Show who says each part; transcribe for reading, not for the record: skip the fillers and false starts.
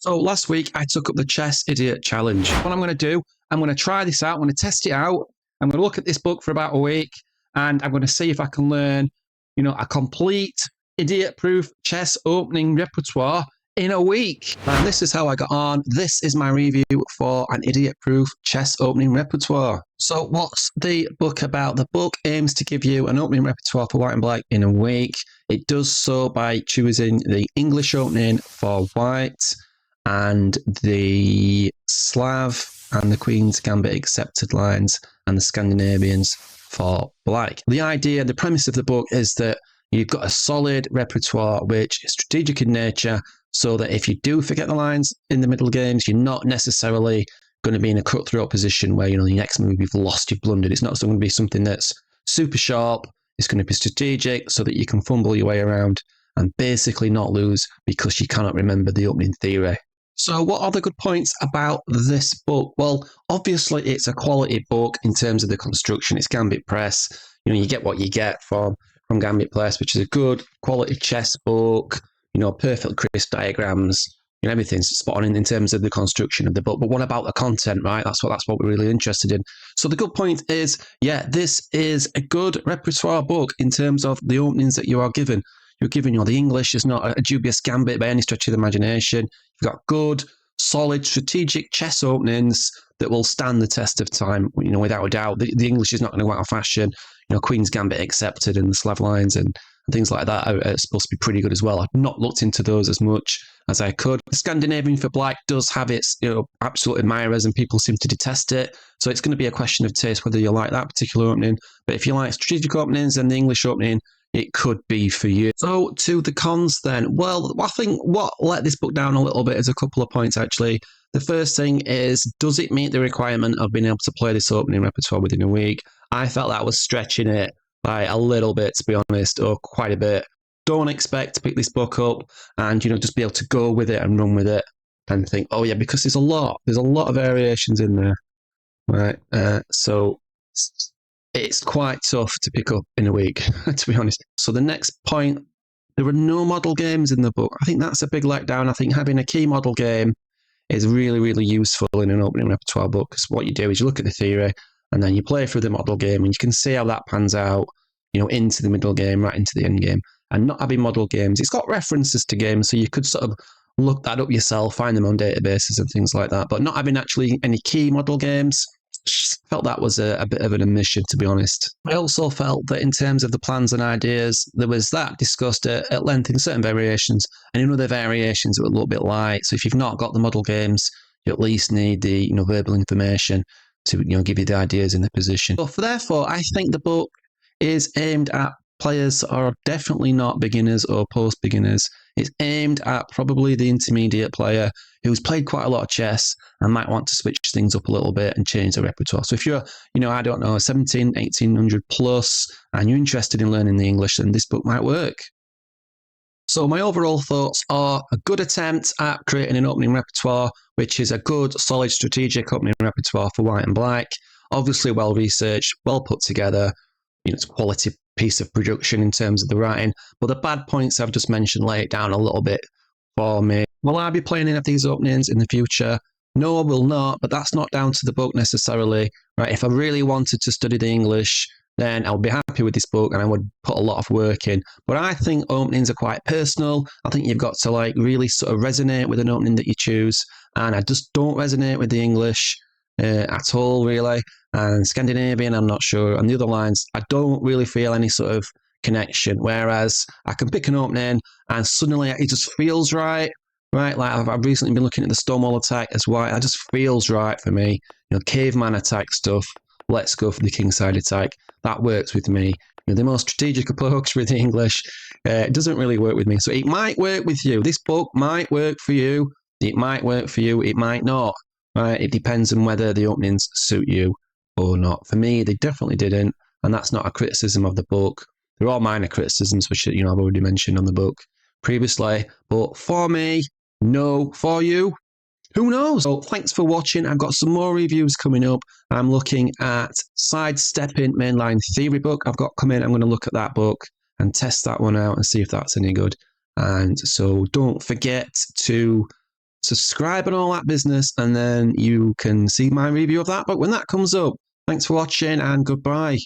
Speaker 1: So last week I took up the Chess Idiot Challenge. What I'm going to do, I'm going to try this out. I'm going to test it out. I'm going to look at this book for about a week and I'm going to see if I can learn, a complete idiot-proof chess opening repertoire in a week. And this is how I got on. This is my review for an idiot-proof chess opening repertoire. So what's the book about? The book aims to give you an opening repertoire for white and black in a week. It does so by choosing the English opening for white and the Slav and the Queen's Gambit accepted lines and the Scandinavians for black. The idea, the premise of the book is that you've got a solid repertoire which is strategic in nature, so that if you do forget the lines in the middle games, you're not necessarily going to be in a cutthroat position where, the next move you've lost, you've blundered. It's not going to be something that's super sharp. It's going to be strategic so that you can fumble your way around and basically not lose because you cannot remember the opening theory. So what are the good points about this book? Well, obviously it's a quality book in terms of the construction. It's Gambit Press. You get what you get from Gambit Press, which is a good quality chess book, perfect crisp diagrams, everything's spot on in terms of the construction of the book. But what about the content, right? That's what we're really interested in. So the good point is, this is a good repertoire book in terms of the openings that you are given. You're given, the English is not a dubious gambit by any stretch of the imagination. You've got good, solid, strategic chess openings that will stand the test of time, without a doubt. The English is not going to go out of fashion. Queen's Gambit accepted and the Slav lines and things like that are supposed to be pretty good as well. I've not looked into those as much as I could. The Scandinavian for black does have its, absolute admirers and people seem to detest it. So it's going to be a question of taste whether you like that particular opening. But if you like strategic openings and the English opening, it could be for you. So to the cons then. Well, I think what let this book down a little bit is a couple of points actually. The first thing is, does it meet the requirement of being able to play this opening repertoire within a week? I felt that was stretching it by a little bit, to be honest, or quite a bit. Don't expect to pick this book up and, just be able to go with it and run with it and think, oh yeah, because there's a lot of variations in there, right? So it's quite tough to pick up in a week, to be honest. So the next point, there are no model games in the book. I think that's a big letdown. I think having a key model game is really, really useful in an opening repertoire book, because what you do is you look at the theory and then you play through the model game and you can see how that pans out, into the middle game, right into the end game. And not having model games, it's got references to games, so you could sort of look that up yourself, find them on databases and things like that. But not having actually any key model games, felt that was a bit of an omission, to be honest. I also felt that in terms of the plans and ideas, there was that discussed at length in certain variations, and in other variations it was a little bit light. So if you've not got the model games, you at least need the verbal information to give you the ideas in the position. So therefore, I think the book is aimed at players that are definitely not beginners or post-beginners. It's aimed at probably the intermediate player who's played quite a lot of chess and might want to switch things up a little bit and change the repertoire. So if you're, I don't know, 17, 1800 plus, and you're interested in learning the English, then this book might work. So my overall thoughts are a good attempt at creating an opening repertoire, which is a good, solid, strategic opening repertoire for white and black. Obviously well-researched, well put together. It's a quality piece of production in terms of the writing. But the bad points I've just mentioned lay it down a little bit for me. Will I be playing any of these openings in the future? No, I will not, but that's not down to the book necessarily. Right? If I really wanted to study the English, then I would be happy with this book and I would put a lot of work in. But I think openings are quite personal. I think you've got to really sort of resonate with an opening that you choose. And I just don't resonate with the English at all, really. And Scandinavian, I'm not sure. And the other lines, I don't really feel any sort of connection. Whereas I can pick an opening and suddenly it just feels right. Right, like I've recently been looking at the Stonewall attack as white. It just feels right for me. Caveman attack stuff. Let's go for the kingside attack. That works with me. The more strategic approach with the English, it doesn't really work with me. So it might work with you. This book might work for you. It might work for you. It might not. Right? It depends on whether the openings suit you or not. For me, they definitely didn't, and that's not a criticism of the book. They're all minor criticisms, which I've already mentioned on the book previously. But for me, no. For you, who knows? So thanks for watching. I've got some more reviews coming up. I'm looking at Sidestepping Mainline Theory book I've got coming. I'm going to look at that book and test that one out and see if that's any good. And so don't forget to subscribe and all that business, and then you can see my review of that book when that comes up. Thanks for watching, and goodbye.